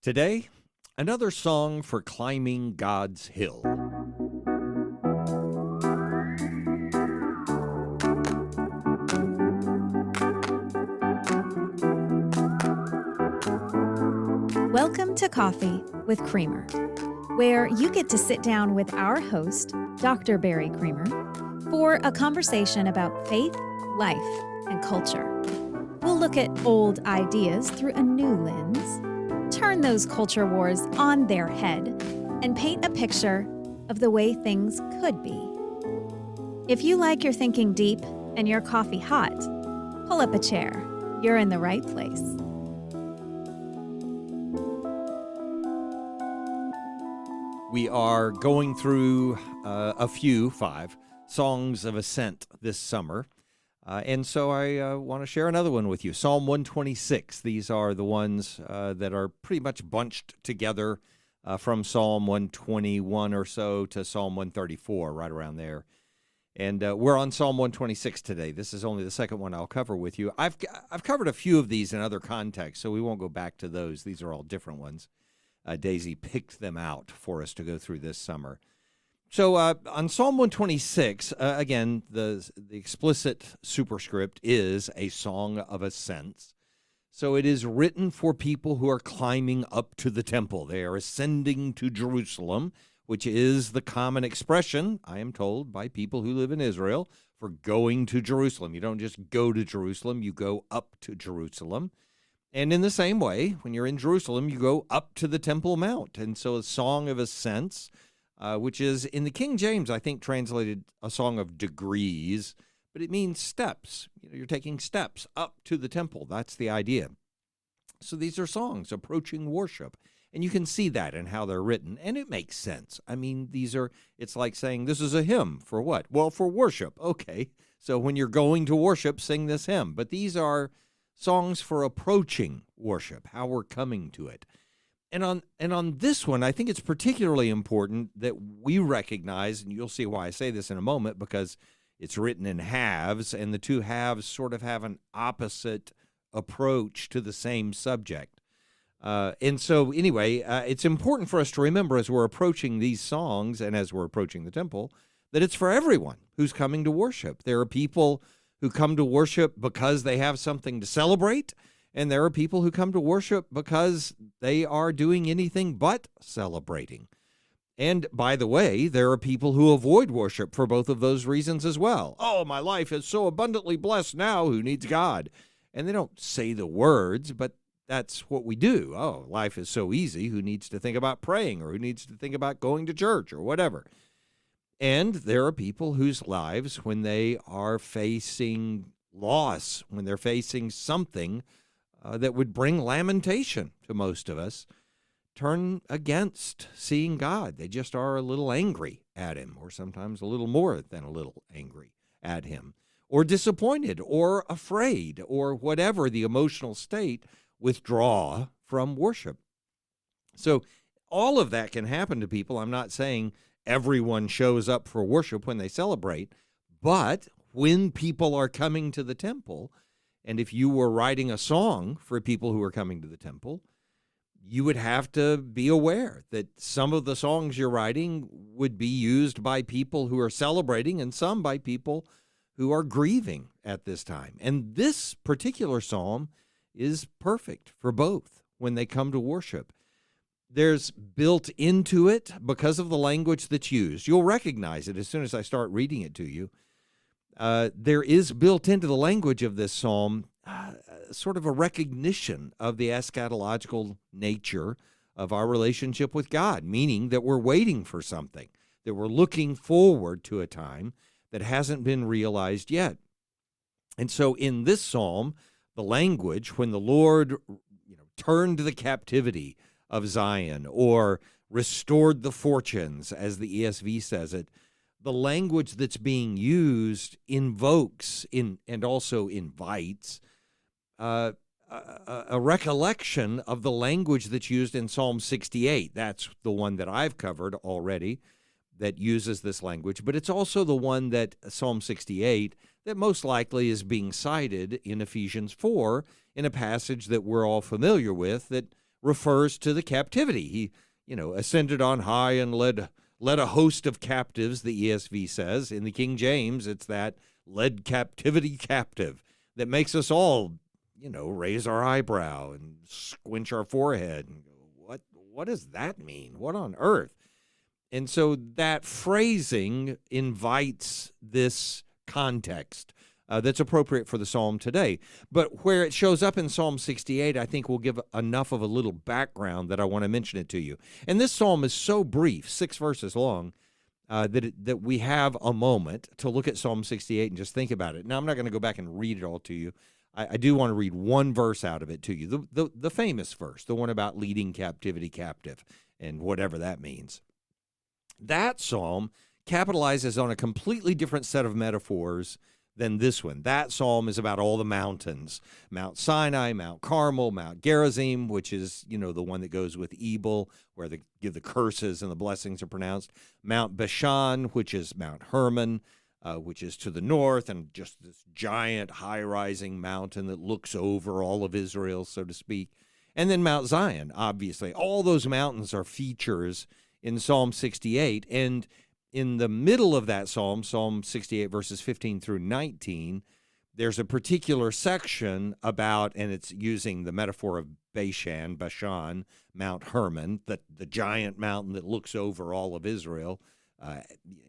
Today, another song for climbing God's hill. Welcome to Coffee with Creamer, where you get to sit down with our host, Dr. Barry Creamer, for a conversation about faith, life, and culture. We'll look at old ideas through a new lens, turn those culture wars on their head, and paint a picture of the way things could be. If you like your thinking deep and your coffee hot, pull up a chair. You're in the right place. We are going through five songs of ascent this summer. And so I want to share another one with you, Psalm 126. These are the ones that are pretty much bunched together from Psalm 121 or so to Psalm 134, right around there. And we're on Psalm 126 today. This is only the second one I'll cover with you. I've covered a few of these in other contexts, so we won't go back to those. These are all different ones. Daisy picked them out for us to go through this summer. So on Psalm 126, again, the explicit superscript is a song of ascents. So it is written for people who are climbing up to the temple. They are ascending to Jerusalem, which is the common expression, I am told, by people who live in Israel for going to Jerusalem. You don't just go to Jerusalem, you go up to Jerusalem. And in the same way, when you're in Jerusalem, you go up to the Temple Mount. And so a song of ascents, which is in the King James, I think, translated a song of degrees, but it means steps. You're taking steps up to the temple. That's the idea. So these are songs approaching worship. And you can see that in how they're written. And it makes sense. I mean, it's like saying this is a hymn for what? Well, for worship. Okay. So when you're going to worship, sing this hymn. But these are songs for approaching worship, how we're coming to it. And on this one, I think it's particularly important that we recognize, and you'll see why I say this in a moment, because it's written in halves, and the two halves sort of have an opposite approach to the same subject. And so anyway, it's important for us to remember as we're approaching these songs and as we're approaching the temple, that it's for everyone who's coming to worship. There are people who come to worship because they have something to celebrate, and there are people who come to worship because they are doing anything but celebrating. And by the way, there are people who avoid worship for both of those reasons as well. Oh, my life is so abundantly blessed now, who needs God? And they don't say the words, but that's what we do. Oh, life is so easy, who needs to think about praying, or who needs to think about going to church, or whatever. And there are people whose lives, when they are facing loss, when they're facing something that would bring lamentation to most of us, turn against seeing God. They just are a little angry at him, or sometimes a little more than a little angry at him, or disappointed, or afraid, or whatever the emotional state, withdraw from worship. So all of that can happen to people. I'm not saying everyone shows up for worship when they celebrate, but when people are coming to the temple, and if you were writing a song for people who are coming to the temple, you would have to be aware that some of the songs you're writing would be used by people who are celebrating and some by people who are grieving at this time. And this particular psalm is perfect for both when they come to worship. There's built into it, because of the language that's used, you'll recognize it as soon as I start reading it to you. There is built into the language of this psalm sort of a recognition of the eschatological nature of our relationship with God, meaning that we're waiting for something, that we're looking forward to a time that hasn't been realized yet. And so in this psalm, the language, when the Lord turned the captivity of Zion, or restored the fortunes, as the ESV says it, the language that's being used invokes and also invites a recollection of the language that's used in Psalm 68. That's the one that I've covered already that uses this language, but it's also the one that Psalm 68 that most likely is being cited in Ephesians 4 in a passage that we're all familiar with that refers to the captivity. He, ascended on high and led a host of captives, the ESV says. In the King James, it's that led captivity captive that makes us all, raise our eyebrow and squinch our forehead and go, what does that mean? What on earth? And so that phrasing invites this context that's appropriate for the psalm today. But where it shows up in Psalm 68, I think will give enough of a little background that I want to mention it to you. And this psalm is so brief, 6 verses long, that we have a moment to look at Psalm 68 and just think about it. Now, I'm not going to go back and read it all to you. I do want to read one verse out of it to you, the famous verse, the one about leading captivity captive and whatever that means. That psalm capitalizes on a completely different set of metaphors than this one. That psalm is about all the mountains, Mount Sinai, Mount Carmel, Mount Gerizim, which is, the one that goes with Ebal, where the curses and the blessings are pronounced, Mount Bashan, which is Mount Hermon, which is to the north, and just this giant high-rising mountain that looks over all of Israel, so to speak, and then Mount Zion, obviously. All those mountains are features in Psalm 68, and in the middle of that psalm, Psalm 68, verses 15 through 19, there's a particular section about, and it's using the metaphor of Bashan, Mount Hermon, the giant mountain that looks over all of Israel.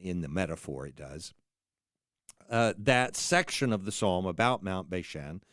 In the metaphor, it does. That section of the psalm about Mount Bashan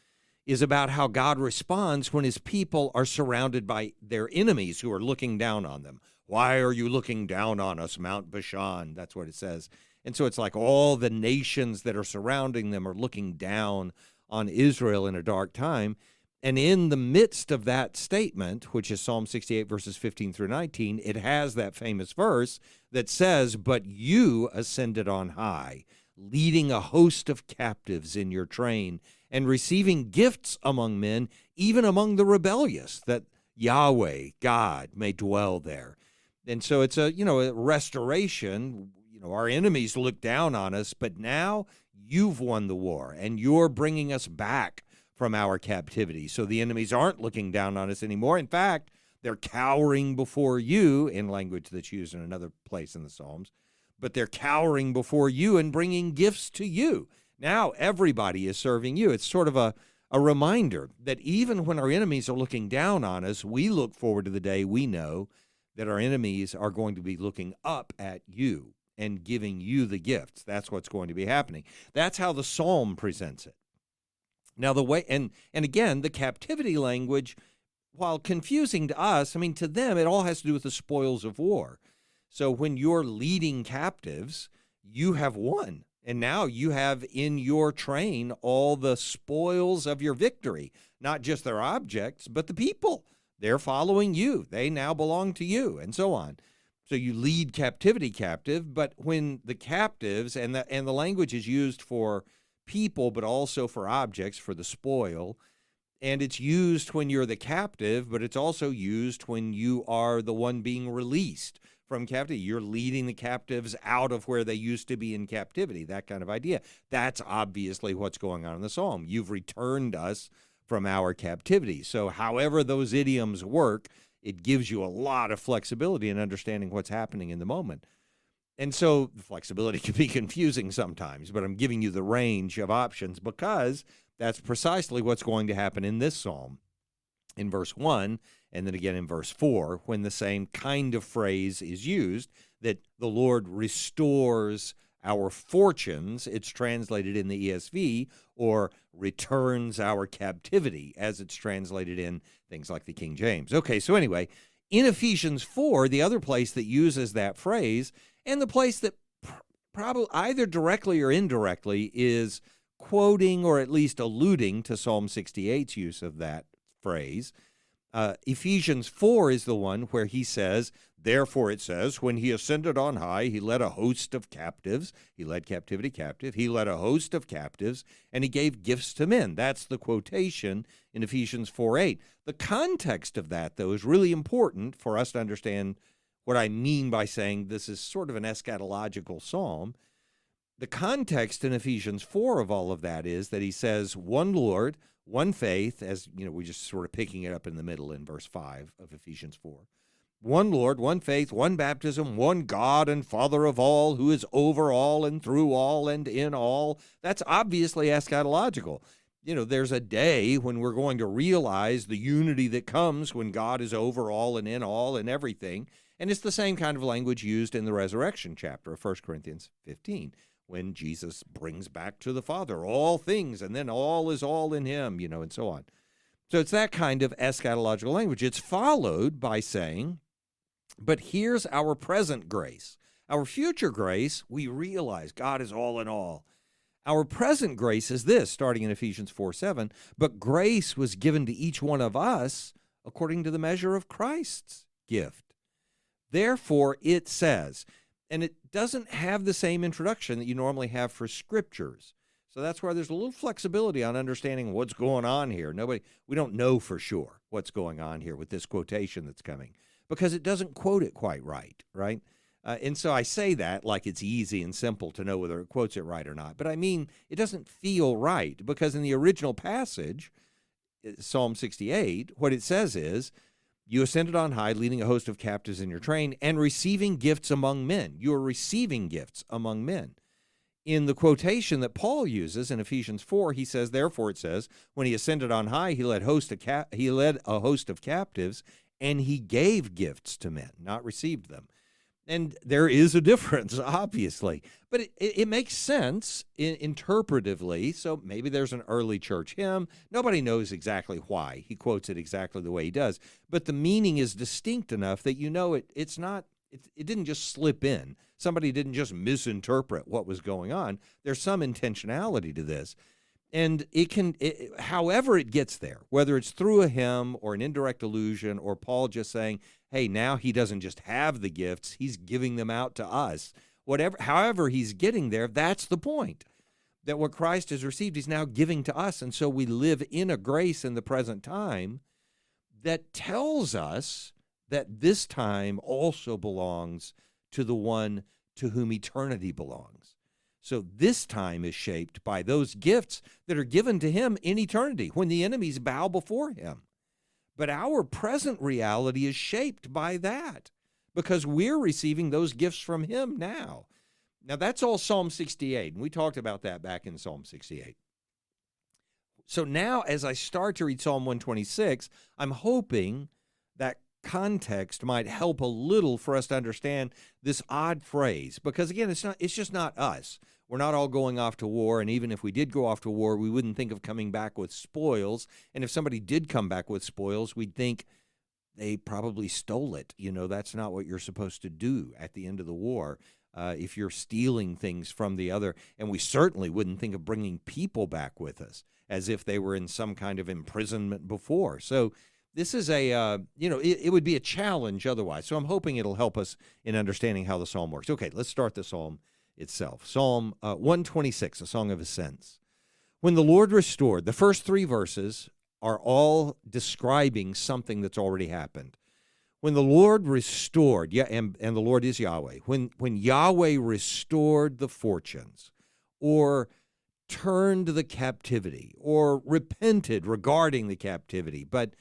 is about how God responds when his people are surrounded by their enemies who are looking down on them. Why are you looking down on us, Mount Bashan? That's what it says. And so it's like all the nations that are surrounding them are looking down on Israel in a dark time. And in the midst of that statement, which is Psalm 68, verses 15 through 19, it has that famous verse that says, "But you ascended on high, leading a host of captives in your train, and receiving gifts among men, even among the rebellious, that Yahweh, God, may dwell there." And so it's a restoration. Our enemies look down on us, but now you've won the war, and you're bringing us back from our captivity. So the enemies aren't looking down on us anymore. In fact, they're cowering before you, in language that's used in another place in the Psalms, but they're cowering before you and bringing gifts to you. Now everybody is serving you. It's sort of a reminder that even when our enemies are looking down on us, we look forward to the day we know that our enemies are going to be looking up at you and giving you the gifts. That's what's going to be happening. That's how the psalm presents it. Now, the way, and again, the captivity language, while confusing to us, to them, it all has to do with the spoils of war. So when you're leading captives, you have won. And now you have in your train all the spoils of your victory, not just their objects, but the people. They're following you. They now belong to you, and so on. So you lead captivity captive, but when the captives, and the language is used for people, but also for objects, for the spoil, and it's used when you're the captive, but it's also used when you are the one being released from captivity. You're leading the captives out of where they used to be in captivity, that kind of idea. That's obviously what's going on in the psalm. You've returned us from our captivity. So however those idioms work, it gives you a lot of flexibility in understanding what's happening in the moment. And so the flexibility can be confusing sometimes, but I'm giving you the range of options because that's precisely what's going to happen in this psalm. In verse 1, and then again in verse 4, when the same kind of phrase is used, that the Lord restores our fortunes, it's translated in the ESV, or returns our captivity, as it's translated in things like the King James. Okay, so anyway, in Ephesians 4, the other place that uses that phrase, and the place that probably either directly or indirectly is quoting or at least alluding to Psalm 68's use of that phrase, Ephesians 4 is the one where he says, therefore it says, when he ascended on high, he led a host of captives. He led captivity captive. He led a host of captives, and he gave gifts to men. That's the quotation in Ephesians 4:8. The context of that, though, is really important for us to understand what I mean by saying this is sort of an eschatological psalm. The context in Ephesians 4 of all of that is that he says one Lord, one faith, as we're just sort of picking it up in the middle in verse 5 of Ephesians 4. One Lord, one faith, one baptism, one God and Father of all, who is over all and through all and in all. That's obviously eschatological. There's a day when we're going to realize the unity that comes when God is over all and in all and everything. And it's the same kind of language used in the resurrection chapter of 1 Corinthians 15, when Jesus brings back to the Father all things, and then all is all in him, and so on. So it's that kind of eschatological language. It's followed by saying, but here's our present grace. Our future grace, we realize God is all in all. Our present grace is this, starting in Ephesians 4:7, but grace was given to each one of us according to the measure of Christ's gift. Therefore, it says, and it doesn't have the same introduction that you normally have for scriptures. So that's where there's a little flexibility on understanding what's going on here. We don't know for sure what's going on here with this quotation that's coming, because it doesn't quote it quite right? And so I say that like it's easy and simple to know whether it quotes it right or not. But I mean, it doesn't feel right, because in the original passage, Psalm 68, what it says is, you ascended on high, leading a host of captives in your train, and receiving gifts among men. You are receiving gifts among men. In the quotation that Paul uses in Ephesians 4, he says, therefore it says, when he ascended on high, he led a host of captives, and he gave gifts to men, not received them. And there is a difference, obviously. But it makes sense interpretively. So maybe there's an early church hymn. Nobody knows exactly why he quotes it exactly the way he does. But the meaning is distinct enough that it didn't just slip in. Somebody didn't just misinterpret what was going on. There's some intentionality to this. And however it gets there, whether it's through a hymn or an indirect allusion or Paul just saying, hey, now he doesn't just have the gifts, he's giving them out to us. However he's getting there, that's the point. That what Christ has received, he's now giving to us. And so we live in a grace in the present time that tells us that this time also belongs to the one to whom eternity belongs. So this time is shaped by those gifts that are given to him in eternity, when the enemies bow before him. But our present reality is shaped by that, because we're receiving those gifts from him now. Now, that's all Psalm 68, and we talked about that back in Psalm 68. So now, as I start to read Psalm 126, I'm hoping that context might help a little for us to understand this odd phrase, because again, it's just not us. We're not all going off to war, and even if we did go off to war, we wouldn't think of coming back with spoils. And if somebody did come back with spoils, we'd think they probably stole it. That's not what you're supposed to do at the end of the war if you're stealing things from the other. And we certainly wouldn't think of bringing people back with us as if they were in some kind of imprisonment before. So this is it would be a challenge otherwise. So I'm hoping it'll help us in understanding how the psalm works. Okay, let's start the psalm itself. Psalm 126, a song of ascents. When the Lord restored, the first three verses are all describing something that's already happened. When the Lord restored, and the Lord is Yahweh, when Yahweh restored the fortunes, or turned the captivity, or repented regarding the captivity, but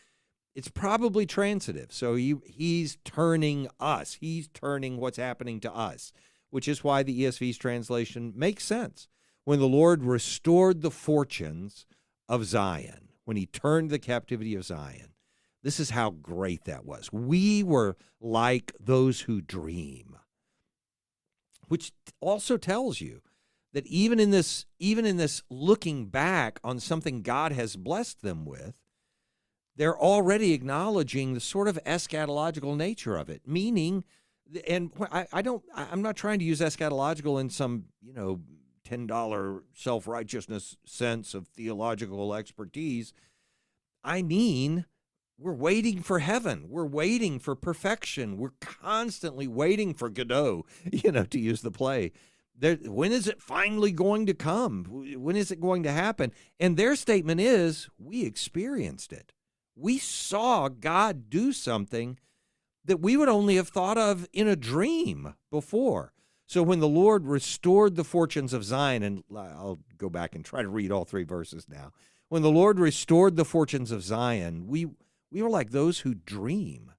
it's probably transitive. So he's turning us. He's turning what's happening to us, which is why the ESV's translation makes sense. When the Lord restored the fortunes of Zion, when he turned the captivity of Zion, this is how great that was. We were like those who dream, which also tells you that even in this looking back on something God has blessed them with, they're already acknowledging the sort of eschatological nature of it, meaning, and I'm not trying to use eschatological in some, $10 self-righteousness sense of theological expertise. I mean, we're waiting for heaven. We're waiting for perfection. We're constantly waiting for Godot, to use the play. When is it finally going to come? When is it going to happen? And their statement is, we experienced it. We saw God do something that we would only have thought of in a dream before. So when the Lord restored the fortunes of Zion, and I'll go back and try to read all three verses now. When the Lord restored the fortunes of Zion, we were like those who dream.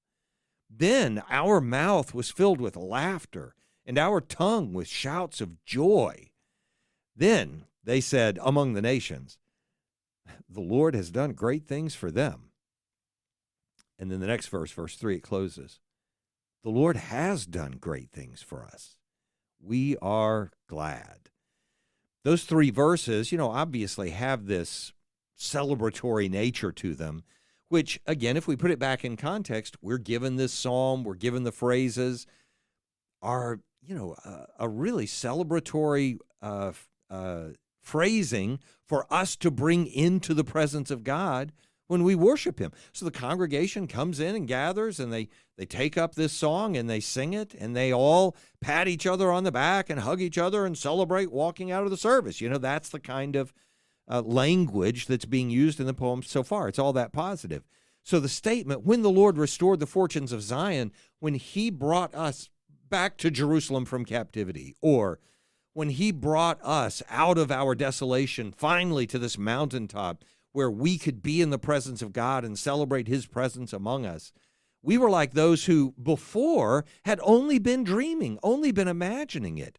Then our mouth was filled with laughter, and our tongue with shouts of joy. Then they said among the nations, the Lord has done great things for them. And then the next verse, verse 3, it closes. The Lord has done great things for us. We are glad. Those three verses, obviously have this celebratory nature to them, which, again, if we put it back in context, we're given this psalm, we're given the phrases, are, a really celebratory phrasing for us to bring into the presence of God when we worship him. So the congregation comes in and gathers, and they take up this song and they sing it, and they all pat each other on the back and hug each other and celebrate walking out of the service. That's the kind of language that's being used in the poem so far. It's all that positive. So the statement, when the Lord restored the fortunes of Zion, when he brought us back to Jerusalem from captivity, or when he brought us out of our desolation finally to this mountaintop where we could be in the presence of God and celebrate his presence among us, we were like those who before had only been dreaming, only been imagining it.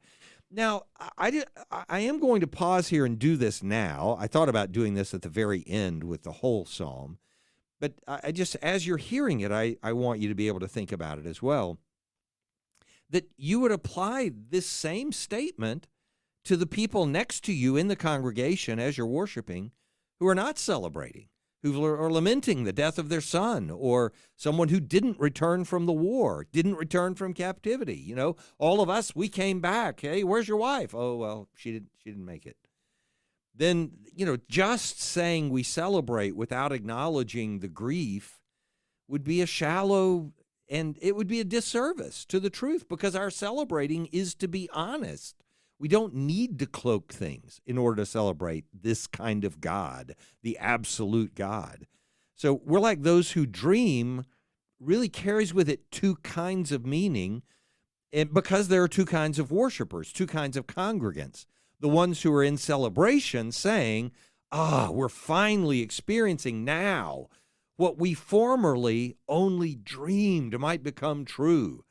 Now, I am going to pause here and do this now. I thought about doing this at the very end with the whole psalm, but I just, as you're hearing it, I want you to be able to think about it as well, that you would apply this same statement to the people next to you in the congregation as you're worshiping who are not celebrating, who are lamenting the death of their son, or someone who didn't return from the war, didn't return from captivity. All of us, we came back. Hey, where's your wife? Oh, well, she didn't make it. Then, just saying we celebrate without acknowledging the grief would be a shallow, and it would be a disservice to the truth, because our celebrating is to be honest. We don't need to cloak things in order to celebrate this kind of God, the absolute God. So we're like those who dream really carries with it two kinds of meaning, and because there are two kinds of worshipers, two kinds of congregants. The ones who are in celebration saying, we're finally experiencing now what we formerly only dreamed might become true.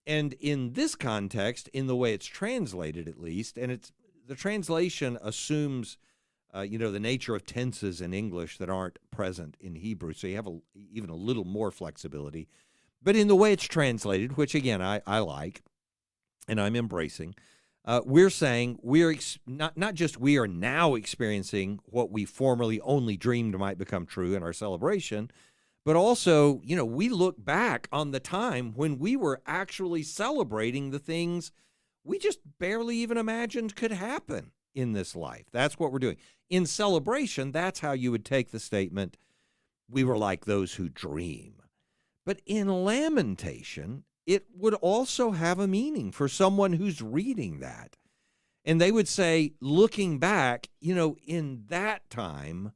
And in this context, in the way it's translated at least, and the translation assumes, the nature of tenses in English that aren't present in Hebrew, so you have even a little more flexibility. But in the way it's translated, which again I like and I'm embracing, we're saying not just we are now experiencing what we formerly only dreamed might become true in our celebration, but also, we look back on the time when we were actually celebrating the things we just barely even imagined could happen in this life. That's what we're doing. In celebration, that's how you would take the statement, we were like those who dream. But in lamentation, it would also have a meaning for someone who's reading that. And they would say, looking back, in that time,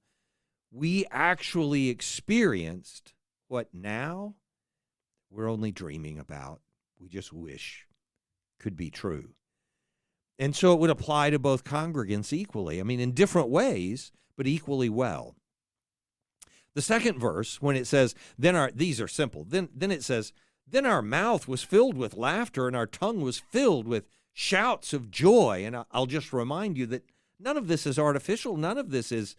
we actually experienced what now we're only dreaming about. We just wish could be true. And so it would apply to both congregants equally. In different ways, but equally well. The second verse, when it says, these are simple. Then it says, then our mouth was filled with laughter and our tongue was filled with shouts of joy. And I'll just remind you that none of this is artificial. None of this is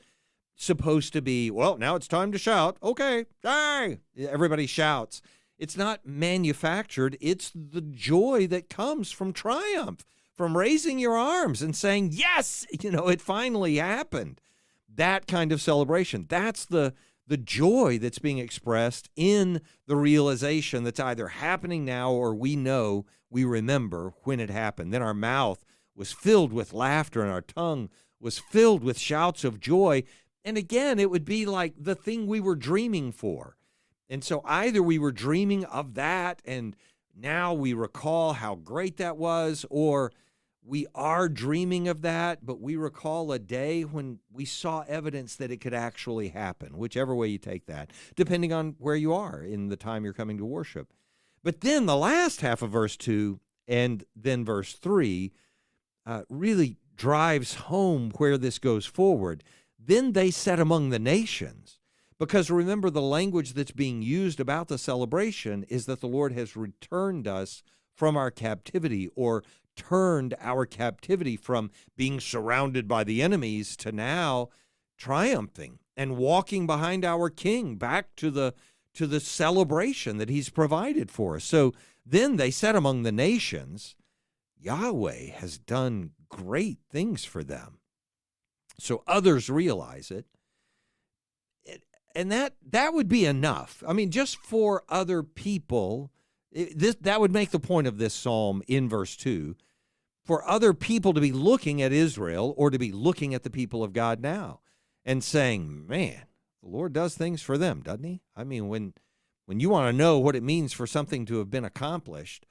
supposed to be, well, now it's time to shout. Okay, hey! Everybody shouts. It's not manufactured. It's the joy that comes from triumph, from raising your arms and saying, yes, it finally happened. That kind of celebration. That's the joy that's being expressed in the realization that's either happening now or we remember when it happened. Then our mouth was filled with laughter and our tongue was filled with shouts of joy. And again, it would be like the thing we were dreaming for. And so either we were dreaming of that and now we recall how great that was, or we are dreaming of that, but we recall a day when we saw evidence that it could actually happen, whichever way you take that, depending on where you are in the time you're coming to worship. But then the last half of verse 2 And then verse 3 really drives home where this goes forward. Then they said among the nations, because remember, the language that's being used about the celebration is that the Lord has returned us from our captivity, or turned our captivity from being surrounded by the enemies to now triumphing and walking behind our King back to the celebration that he's provided for us. So then they said among the nations, Yahweh has done great things for them. So others realize it. And that would be enough. I mean, just for other people, that would make the point of this psalm in verse 2, for other people to be looking at Israel, or to be looking at the people of God now and saying, man, the Lord does things for them, doesn't he? I mean, when you want to know what it means for something to have been accomplished,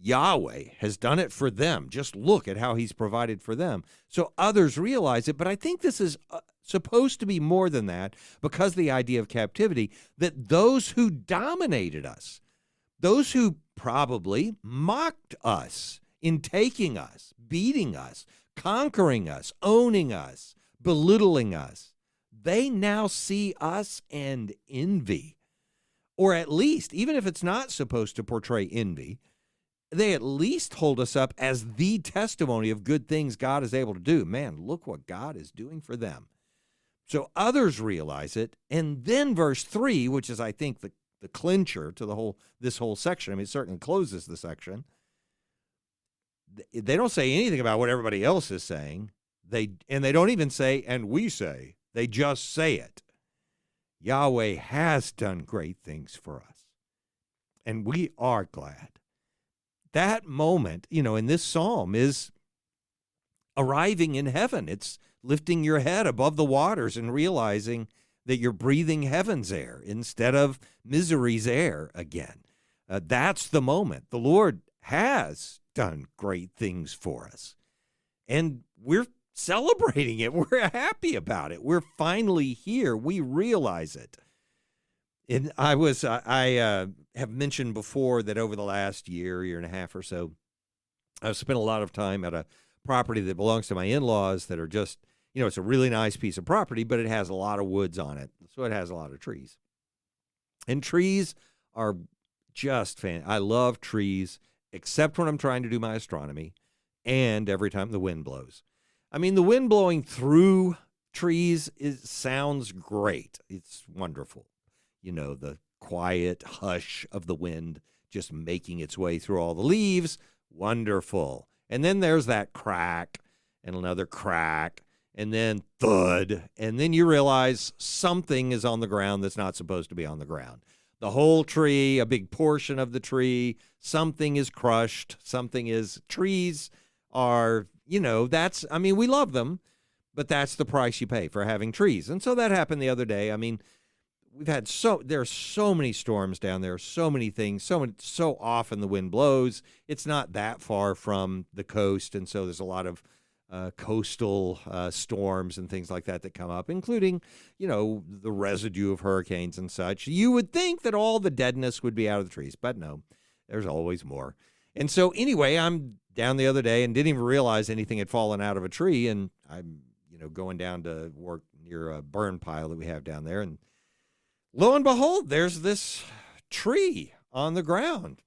Yahweh has done it for them. Just look at how he's provided for them. So others realize it, but I think this is supposed to be more than that, because the idea of captivity, that those who dominated us, those who probably mocked us in taking us, beating us, conquering us, owning us, belittling us, they now see us and envy. Or at least, even if it's not supposed to portray envy, they at least hold us up as the testimony of good things God is able to do. Man, look what God is doing for them. So others realize it. And then verse 3, which is, I think, the clincher to this whole section. I mean, it certainly closes the section. They don't say anything about what everybody else is saying. They don't even say, and we say. They just say it. Yahweh has done great things for us, and we are glad. That moment, in this psalm is arriving in heaven. It's lifting your head above the waters and realizing that you're breathing heaven's air instead of misery's air again. That's the moment. The Lord has done great things for us, and we're celebrating it. We're happy about it. We're finally here. We realize it. And I have mentioned before that over the last year and a half or so, I've spent a lot of time at a property that belongs to my in-laws that are just, it's a really nice piece of property, but it has a lot of woods on it. So it has a lot of trees. And trees are just I love trees, except when I'm trying to do my astronomy and every time the wind blows. I mean, the wind blowing through trees sounds great. It's wonderful. The quiet hush of the wind just making its way through all the leaves. Wonderful. And then there's that crack and another crack and then thud. And then you realize something is on the ground that's not supposed to be on the ground. The whole tree, a big portion of the tree, something is crushed. Trees are, we love them, but that's the price you pay for having trees. And so that happened the other day. I mean, there's so many storms down there, so many things, so often the wind blows. It's not that far from the coast, and so there's a lot of coastal storms and things like that come up, including, the residue of hurricanes and such. You would think that all the deadness would be out of the trees, but no, there's always more. And so anyway, I'm down the other day and didn't even realize anything had fallen out of a tree, and I'm, going down to work near a burn pile that we have down there, and lo and behold, there's this tree on the ground.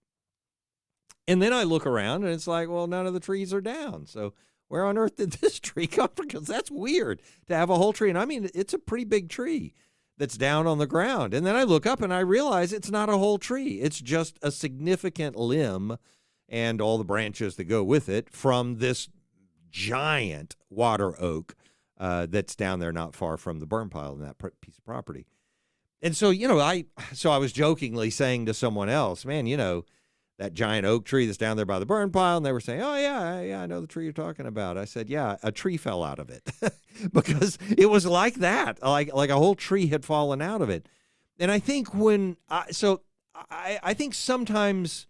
And then I look around and it's like, well, none of the trees are down. So where on earth did this tree come from? Because that's weird to have a whole tree. And I mean, it's a pretty big tree that's down on the ground. And then I look up and I realize it's not a whole tree. It's just a significant limb and all the branches that go with it from this giant water oak that's down there not far from the burn pile in that piece of property. And so, I was jokingly saying to someone else, man, that giant oak tree that's down there by the burn pile, and they were saying, oh, yeah, I know the tree you're talking about. I said, yeah, a tree fell out of it because it was like that, like a whole tree had fallen out of it. And I think I think sometimes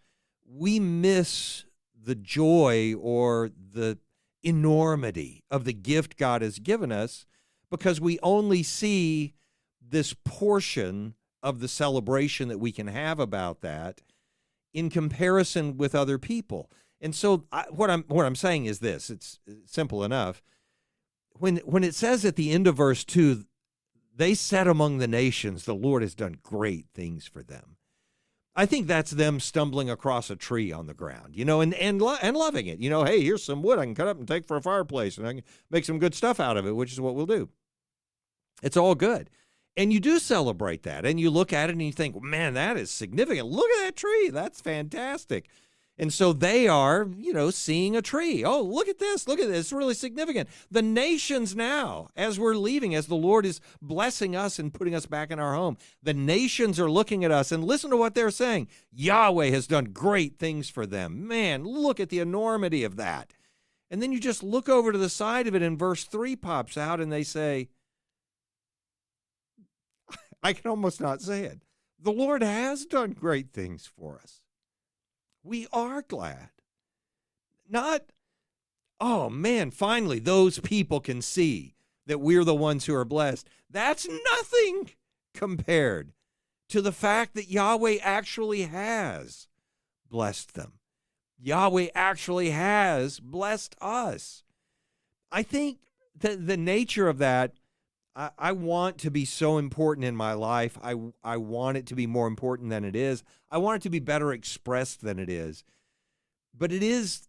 we miss the joy or the enormity of the gift God has given us because we only see this portion of the celebration that we can have about that in comparison with other people. And so what I'm saying is this. It's simple enough. When it says at the end of verse 2, they said among the nations, the Lord has done great things for them. I think that's them stumbling across a tree on the ground, and loving it. Hey, here's some wood I can cut up and take for a fireplace, and I can make some good stuff out of it, which is what we'll do. It's all good. And you do celebrate that, and you look at it and you think, man, that is significant. Look at that tree. That's fantastic. And so they are, seeing a tree. Oh, look at this. Look at this. It's really significant. The nations now, as we're leaving, as the Lord is blessing us and putting us back in our home, the nations are looking at us and listen to what they're saying. Yahweh has done great things for them. Man, look at the enormity of that. And then you just look over to the side of it and verse 3 pops out and they say, I can almost not say it. The Lord has done great things for us. We are glad. Not, oh man, finally those people can see that we're the ones who are blessed. That's nothing compared to the fact that Yahweh actually has blessed them. Yahweh actually has blessed us. I think that the nature of that, I want to be so important in my life. I want it to be more important than it is. I want it to be better expressed than it is. But it is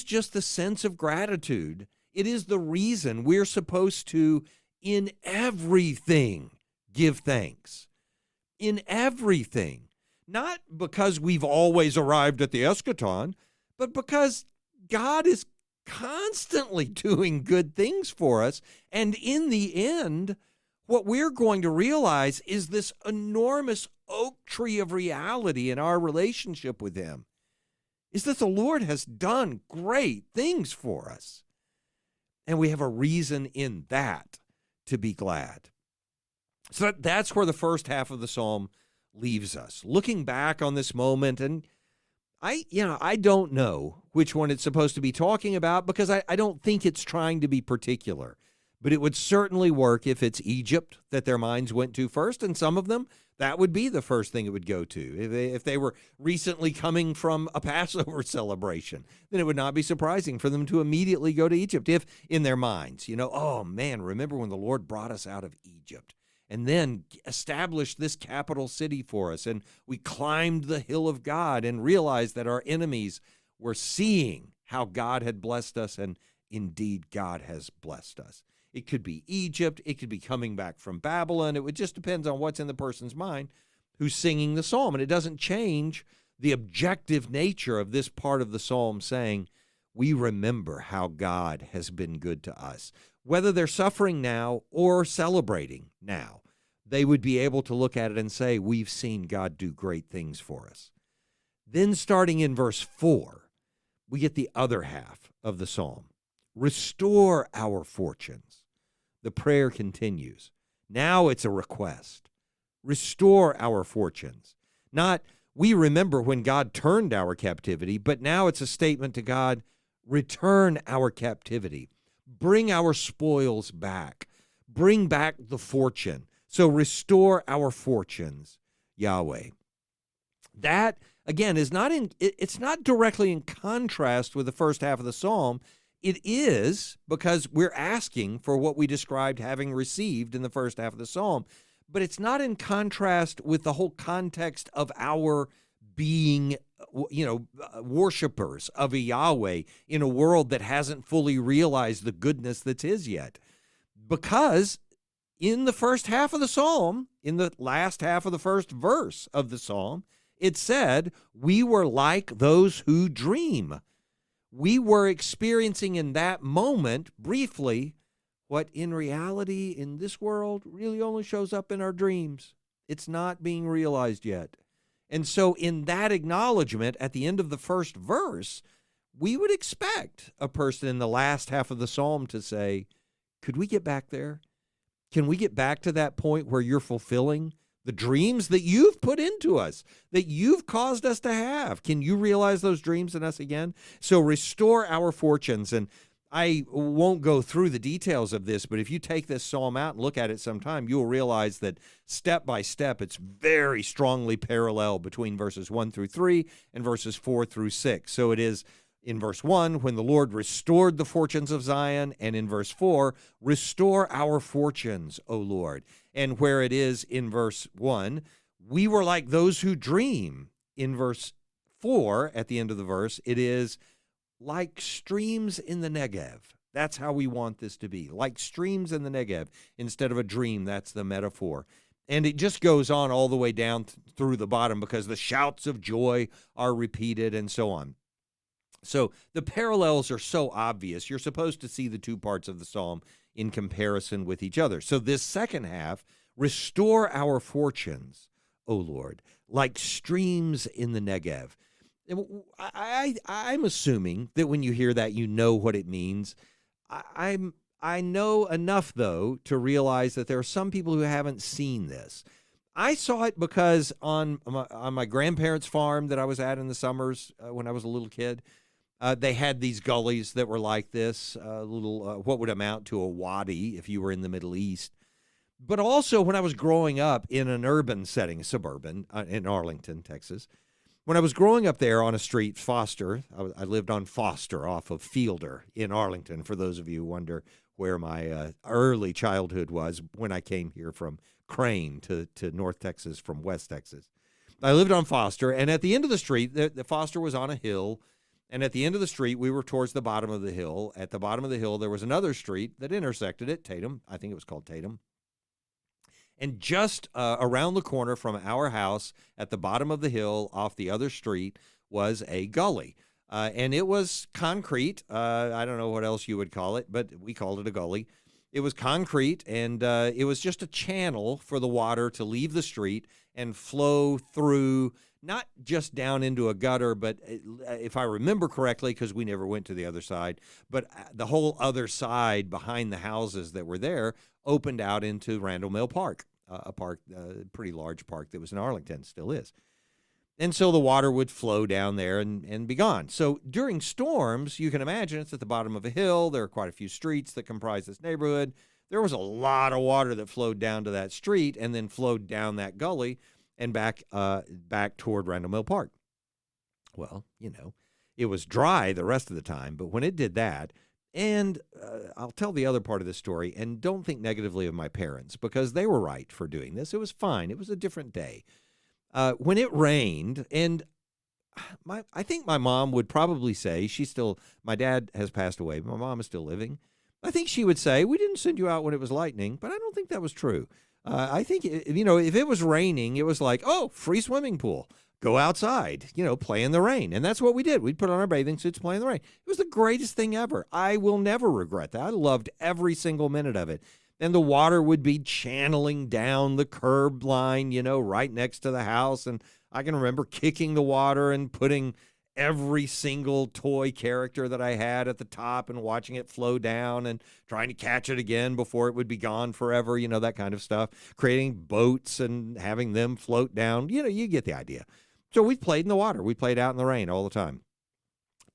just the sense of gratitude. It is the reason we're supposed to, in everything, give thanks. In everything. Not because we've always arrived at the eschaton, but because God is constantly doing good things for us. And in the end, what we're going to realize is this enormous oak tree of reality in our relationship with him is that the Lord has done great things for us. And we have a reason in that to be glad. So that's where the first half of the psalm leaves us. Looking back on this moment, and I don't know which one it's supposed to be talking about because I don't think it's trying to be particular. But it would certainly work if it's Egypt that their minds went to first, and some of them, that would be the first thing it would go to. If they were recently coming from a Passover celebration, then it would not be surprising for them to immediately go to Egypt. If in their minds, oh man, remember when the Lord brought us out of Egypt and then established this capital city for us, and we climbed the hill of God and realized that our enemies were seeing how God had blessed us, and indeed God has blessed us. It could be Egypt. It could be coming back from Babylon. It just depends on what's in the person's mind who's singing the psalm. And it doesn't change the objective nature of this part of the psalm saying, we remember how God has been good to us. Whether they're suffering now or celebrating now, they would be able to look at it and say, we've seen God do great things for us. Then starting in verse 4, we get the other half of the psalm. Restore our fortunes. The prayer continues. Now it's a request. Restore our fortunes. Not, we remember when God turned our captivity, but now it's a statement to God, return our captivity. Bring our spoils back. Bring back the fortune. So restore our fortunes, Yahweh. That, again, it's not directly in contrast with the first half of the psalm. It is because we're asking for what we described having received in the first half of the psalm, but it's not in contrast with the whole context of our being, worshipers of a Yahweh in a world that hasn't fully realized the goodness that's his yet. Because in the first half of the psalm, in the last half of the first verse of the psalm, it said, we were like those who dream. We were experiencing in that moment, briefly, what in reality in this world really only shows up in our dreams. It's not being realized yet. And so in that acknowledgement at the end of the first verse, we would expect a person in the last half of the psalm to say, could we get back there? Can we get back to that point where you're fulfilling the dreams that you've put into us, that you've caused us to have? Can you realize those dreams in us again? So restore our fortunes. And I won't go through the details of this, but if you take this psalm out and look at it sometime, you'll realize that step by step, it's very strongly parallel between verses 1 through 3 and verses 4 through 6. So it is In verse 1, when the Lord restored the fortunes of Zion, and in verse 4, restore our fortunes, O Lord. And where it is in verse 1, we were like those who dream. In verse 4, at the end of the verse, it is like streams in the Negev. That's how we want this to be, like streams in the Negev. Instead of a dream, that's the metaphor. And it just goes on all the way down through the bottom because the shouts of joy are repeated and so on. So the parallels are so obvious. You're supposed to see the two parts of the psalm in comparison with each other. So this second half, restore our fortunes, O Lord, like streams in the Negev. I'm assuming that when you hear that, you know what it means. I know enough, though, to realize that there are some people who haven't seen this. I saw it because on my grandparents' farm that I was at in the summers when I was a little kid, they had these gullies that were like this, what would amount to a wadi if you were in the Middle East. But also when I was growing up in an urban setting, suburban, in Arlington, Texas, when I was growing up there on a street, Foster, I lived on Foster off of Fielder in Arlington, for those of you who wonder where my early childhood was when I came here from Crane to North Texas from West Texas. I lived on Foster, and at the end of the street, the Foster was on a hill, and at the end of the street, we were towards the bottom of the hill. At the bottom of the hill, there was another street that intersected it, Tatum. I think it was called Tatum. And just around the corner from our house at the bottom of the hill off the other street was a gully. And it was concrete. I don't know what else you would call it, but we called it a gully. It was concrete, and it was just a channel for the water to leave the street and flow through, not just down into a gutter, but if I remember correctly, because we never went to the other side, but the whole other side behind the houses that were there opened out into Randall Mill Park, a pretty large park that was in Arlington, still is. And so the water would flow down there and be gone. So during storms, you can imagine it's at the bottom of a hill. There are quite a few streets that comprise this neighborhood. There was a lot of water that flowed down to that street and then flowed down that gully and back toward Randall Mill Park. Well, it was dry the rest of the time, but when it did that, and I'll tell the other part of this story, and don't think negatively of my parents, because they were right for doing this. It was fine. It was a different day. When it rained, and I think my mom would probably say, my dad has passed away, but my mom is still living. I think she would say, we didn't send you out when it was lightning, but I don't think that was true. I think, if it was raining, it was like, oh, free swimming pool. Go outside, play in the rain. And that's what we did. We'd put on our bathing suits, play in the rain. It was the greatest thing ever. I will never regret that. I loved every single minute of it. And the water would be channeling down the curb line, right next to the house. And I can remember kicking the water and putting every single toy character that I had at the top and watching it flow down and trying to catch it again before it would be gone forever, that kind of stuff. Creating boats and having them float down. You get the idea. So we played in the water. We played out in the rain all the time.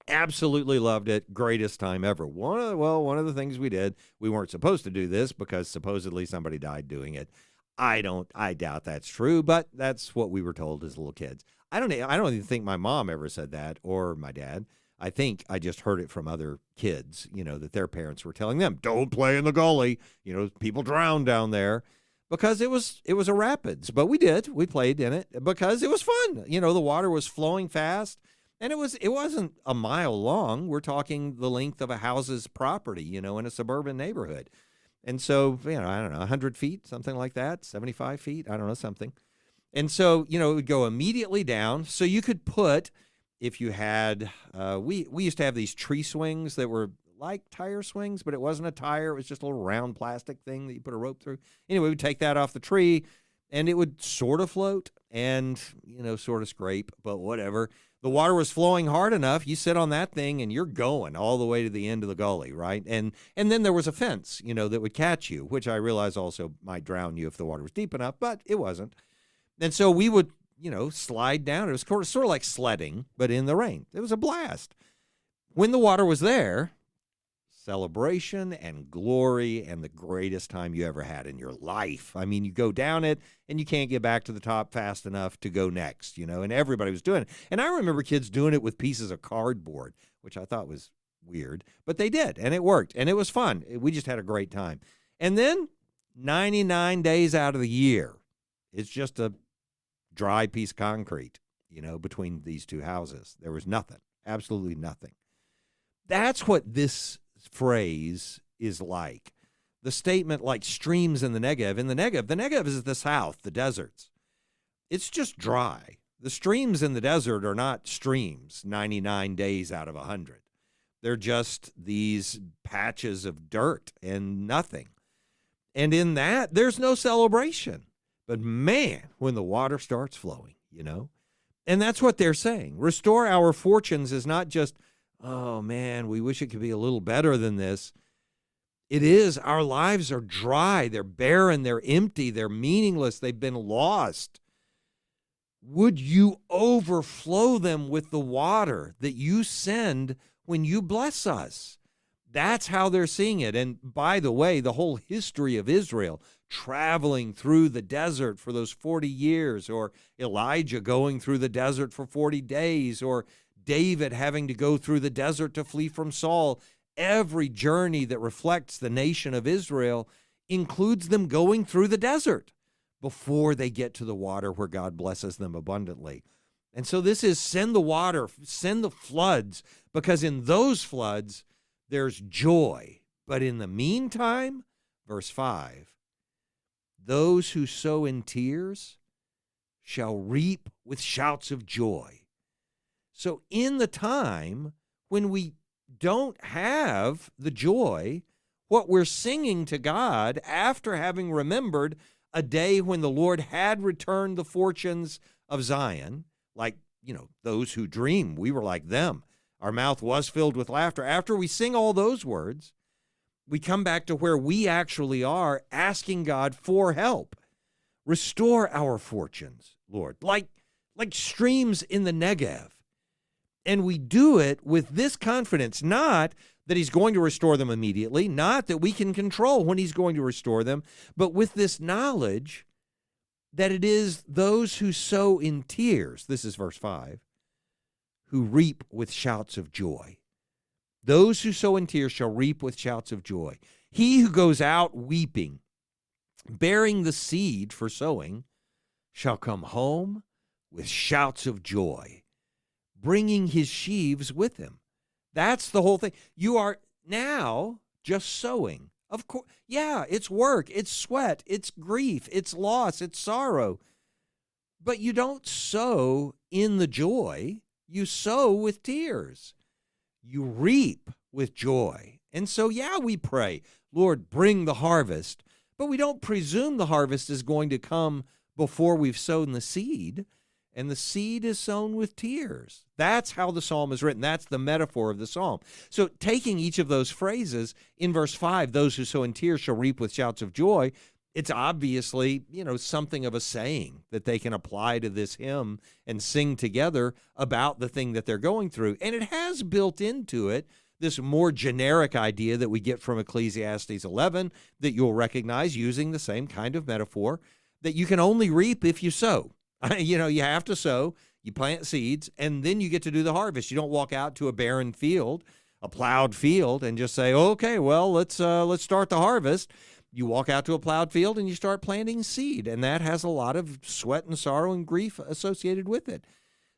Absolutely loved it. Greatest time ever. One of the things we did, we weren't supposed to do this because supposedly somebody died doing it. I doubt that's true, but that's what we were told as little kids. I don't even think my mom ever said that, or my dad. I think I just heard it from other kids, that their parents were telling them, don't play in the gully. People drown down there. Because it was a rapids, but we played in it because it was fun. The water was flowing fast, and it wasn't a mile long. We're talking the length of a house's property, in a suburban neighborhood. And so, I don't know, 100 feet, something like that, 75 feet, I don't know, something. And so, it would go immediately down. So you could put, if you had, we used to have these tree swings that were like tire swings, but it wasn't a tire. It was just a little round plastic thing that you put a rope through. Anyway, we'd take that off the tree, and it would sort of float and, sort of scrape, but whatever. The water was flowing hard enough. You sit on that thing, and you're going all the way to the end of the gully, right? And then there was a fence, that would catch you, which I realize also might drown you if the water was deep enough, but it wasn't. And so we would, slide down. It was sort of like sledding, but in the rain. It was a blast. When the water was there, celebration and glory and the greatest time you ever had in your life. I mean, you go down it and you can't get back to the top fast enough to go next, and everybody was doing it. And I remember kids doing it with pieces of cardboard, which I thought was weird, but they did, and it worked, and it was fun. We just had a great time. And then 99 days out of the year, it's just a dry piece of concrete, between these two houses. There was nothing, absolutely nothing. That's what this phrase is like. The statement like streams in the Negev. In the Negev is the south, the deserts. It's just dry. The streams in the desert are not streams 99 days out of 100. They're just these patches of dirt and nothing. And in that, there's no celebration. But man, when the water starts flowing, And that's what they're saying. Restore our fortunes is not just, oh man, we wish it could be a little better than this. It is, our lives are dry, they're barren, they're empty, they're meaningless, they've been lost. Would you overflow them with the water that you send when you bless us? That's how they're seeing it. And by the way, the whole history of Israel, traveling through the desert for those 40 years, or Elijah going through the desert for 40 days, or David having to go through the desert to flee from Saul, every journey that reflects the nation of Israel includes them going through the desert before they get to the water where God blesses them abundantly. And so this is send the water, send the floods, because in those floods, there's joy. But in the meantime, verse 5, those who sow in tears shall reap with shouts of joy. So in the time when we don't have the joy, what we're singing to God after having remembered a day when the Lord had returned the fortunes of Zion, like, those who dream, we were like them. Our mouth was filled with laughter. After we sing all those words, we come back to where we actually are, asking God for help. Restore our fortunes, Lord, like streams in the Negev. And we do it with this confidence, not that he's going to restore them immediately, not that we can control when he's going to restore them, but with this knowledge that it is those who sow in tears, this is verse 5, who reap with shouts of joy. Those who sow in tears shall reap with shouts of joy. He who goes out weeping, bearing the seed for sowing, shall come home with shouts of joy, bringing his sheaves with him. That's the whole thing. You are now just sowing. Of course, yeah, it's work, it's sweat, it's grief, it's loss, it's sorrow. But you don't sow in the joy. You sow with tears. You reap with joy. And so, yeah, we pray, Lord, bring the harvest. But we don't presume the harvest is going to come before we've sown the seed. And the seed is sown with tears. That's how the psalm is written. That's the metaphor of the psalm. So taking each of those phrases in verse 5, those who sow in tears shall reap with shouts of joy, it's obviously, something of a saying that they can apply to this hymn and sing together about the thing that they're going through. And it has built into it this more generic idea that we get from Ecclesiastes 11 that you'll recognize using the same kind of metaphor, that you can only reap if you sow. You have to sow, you plant seeds, and then you get to do the harvest. You don't walk out to a barren field, a plowed field, and just say, okay, well, let's start the harvest. You walk out to a plowed field and you start planting seed, and that has a lot of sweat and sorrow and grief associated with it.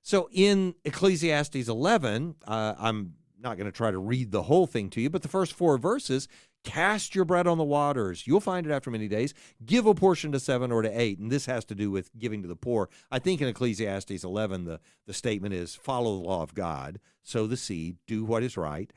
So in Ecclesiastes 11, I'm not going to try to read the whole thing to you, but the first 4 verses, cast your bread on the waters. You'll find it after many days. Give a portion to 7 or to 8. And this has to do with giving to the poor. I think in Ecclesiastes 11, the statement is follow the law of God, sow the seed, do what is right.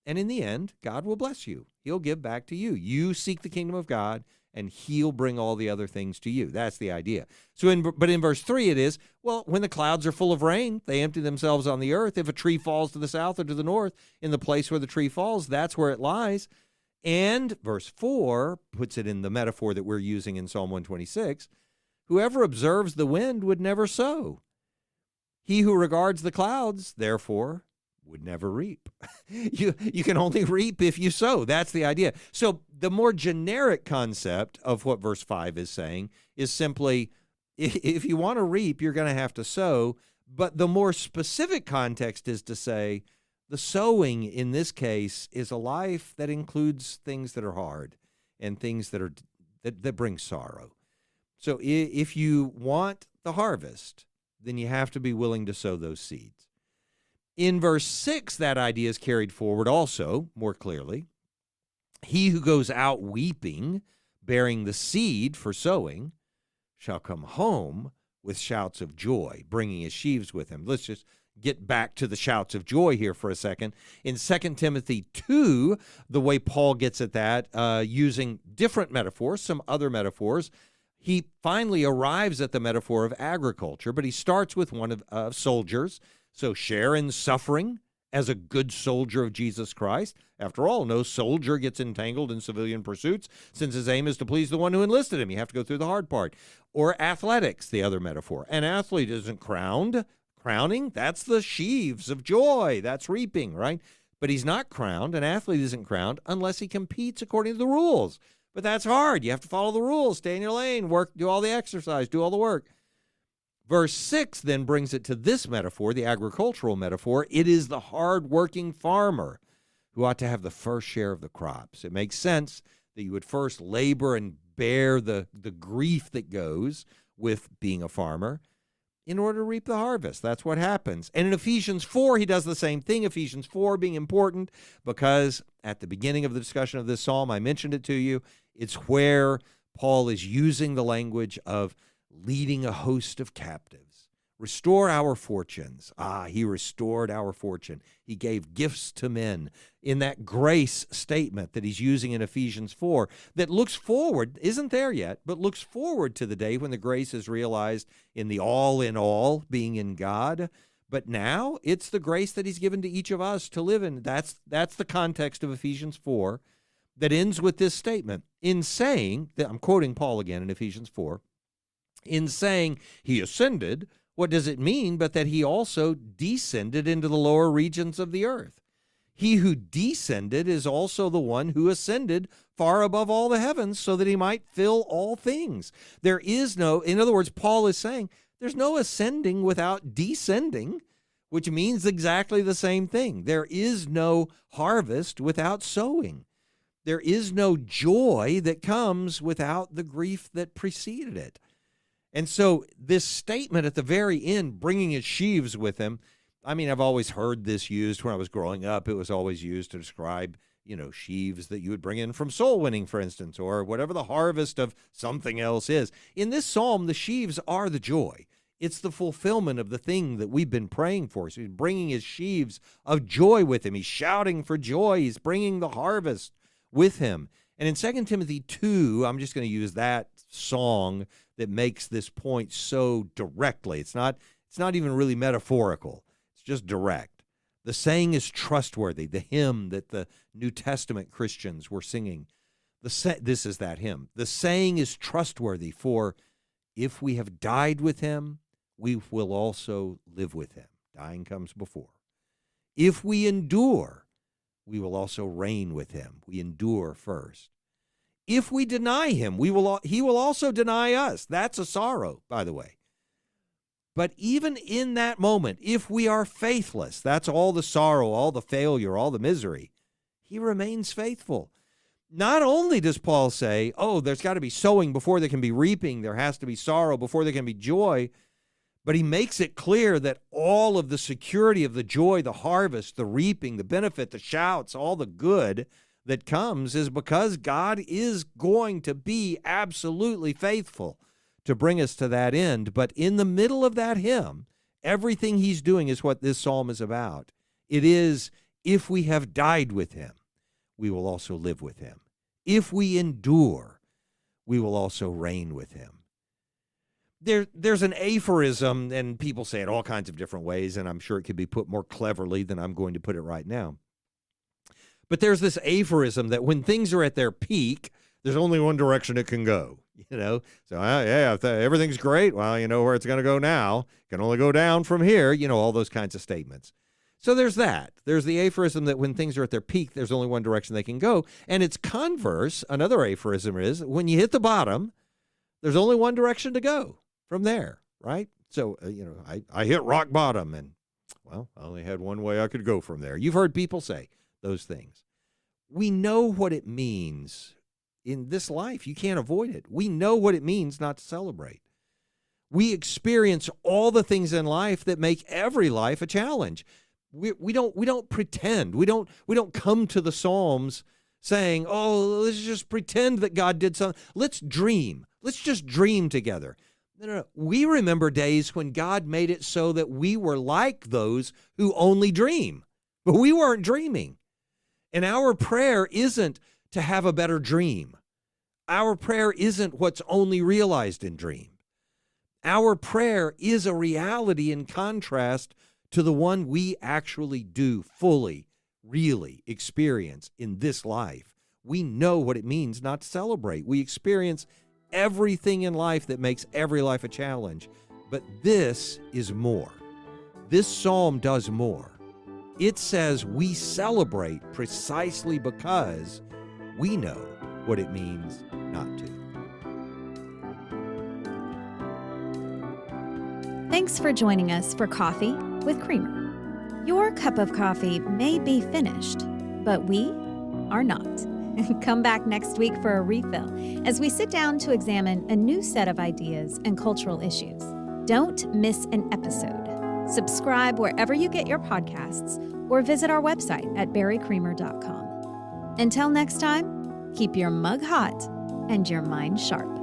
And in the end, God will bless you. He'll give back to you. You seek the kingdom of God, and he'll bring all the other things to you. That's the idea. But in verse 3 it is, well, when the clouds are full of rain, they empty themselves on the earth. If a tree falls to the south or to the north, in the place where the tree falls, that's where it lies. And verse 4 puts it in the metaphor that we're using in Psalm 126. Whoever observes the wind would never sow. He who regards the clouds, therefore, would never reap. You can only reap if you sow. That's the idea. So the more generic concept of what verse 5 is saying is simply, if you want to reap, you're going to have to sow. But the more specific context is to say, the sowing in this case is a life that includes things that are hard and things that bring sorrow. So if you want the harvest, then you have to be willing to sow those seeds. In verse 6, that idea is carried forward also more clearly. He who goes out weeping, bearing the seed for sowing, shall come home with shouts of joy, bringing his sheaves with him. Let's just get back to the shouts of joy here for a second. In 2 Timothy 2, the way Paul gets at that, using different metaphors, some other metaphors, he finally arrives at the metaphor of agriculture, but he starts with one of soldiers. So share in suffering as a good soldier of Jesus Christ. After all, no soldier gets entangled in civilian pursuits, since his aim is to please the one who enlisted him. You have to go through the hard part. Or athletics, the other metaphor. An athlete isn't crowned. Crowning, that's the sheaves of joy. That's reaping, right? But he's not crowned. An athlete isn't crowned unless he competes according to the rules. But that's hard. You have to follow the rules, stay in your lane, work, do all the exercise, do all the work. Verse 6 then brings it to this metaphor, the agricultural metaphor. It is the hard-working farmer who ought to have the first share of the crops. It makes sense that you would first labor and bear the grief that goes with being a farmer in order to reap the harvest. That's what happens. And in Ephesians 4, he does the same thing. Ephesians 4 being important because at the beginning of the discussion of this psalm, I mentioned it to you, it's where Paul is using the language of leading a host of captives. Restore our fortunes. He restored our fortune. He gave gifts to men in that grace statement that he's using in Ephesians 4 that looks forward, isn't there yet, but looks forward to the day when the grace is realized in the all in all, being in God. But now it's the grace that he's given to each of us to live in. That's the context of Ephesians 4 that ends with this statement. In saying, that I'm quoting Paul again in Ephesians 4, in saying he ascended, what does it mean but that he also descended into the lower regions of the earth? He who descended is also the one who ascended far above all the heavens so that he might fill all things. There is no, in other words, Paul is saying there's no ascending without descending, which means exactly the same thing. There is no harvest without sowing. There is no joy that comes without the grief that preceded it. And so this statement at the very end, bringing his sheaves with him, I mean, I've always heard this used when I was growing up. It was always used to describe, sheaves that you would bring in from soul winning, for instance, or whatever the harvest of something else is. In this psalm, the sheaves are the joy. It's the fulfillment of the thing that we've been praying for. So he's bringing his sheaves of joy with him. He's shouting for joy. He's bringing the harvest with him. And in 2 Timothy 2, I'm just going to use that song that makes this point so directly. It's not even really metaphorical. It's just direct. The saying is trustworthy, the hymn that the New Testament Christians were singing. This is that hymn. The saying is trustworthy, for if we have died with him, we will also live with him. Dying comes before. If we endure, we will also reign with him. We endure first. If we deny him, he will also deny us. That's a sorrow, by the way. But even in that moment, if we are faithless, that's all the sorrow, all the failure, all the misery, he remains faithful. Not only does Paul say, there's got to be sowing before there can be reaping, there has to be sorrow before there can be joy, but he makes it clear that all of the security of the joy, the harvest, the reaping, the benefit, the shouts, all the good that comes is because God is going to be absolutely faithful to bring us to that end. But in the middle of that hymn, everything he's doing is what this psalm is about. It is, if we have died with him, we will also live with him. If we endure, we will also reign with him. There's an aphorism, and people say it all kinds of different ways, and I'm sure it could be put more cleverly than I'm going to put it right now. But there's this aphorism that when things are at their peak, there's only one direction it can go, So, if everything's great, well, you know where it's going to go now. It can only go down from here, all those kinds of statements. So there's that. There's the aphorism that when things are at their peak, there's only one direction they can go. And its converse, another aphorism is when you hit the bottom, there's only one direction to go from there, right? So, I hit rock bottom and, well, I only had one way I could go from there. You've heard people say those things. We know what it means in this life. You can't avoid it. We know what it means not to celebrate. We experience all the things in life that make every life a challenge. We don't pretend. We don't come to the Psalms saying, "Oh, let's just pretend that God did something. Let's dream. Let's just dream together." No. We remember days when God made it so that we were like those who only dream, but we weren't dreaming. And our prayer isn't to have a better dream. Our prayer isn't what's only realized in dreams. Our prayer is a reality in contrast to the one we actually do fully, really experience in this life. We know what it means not to celebrate. We experience everything in life that makes every life a challenge. But this is more. This psalm does more. It says we celebrate precisely because we know what it means not to. Thanks for joining us for Coffee with Creamer. Your cup of coffee may be finished, but we are not. Come back next week for a refill as we sit down to examine a new set of ideas and cultural issues. Don't miss an episode. Subscribe wherever you get your podcasts or visit our website at barrycreamer.com. Until next time, keep your mug hot and your mind sharp.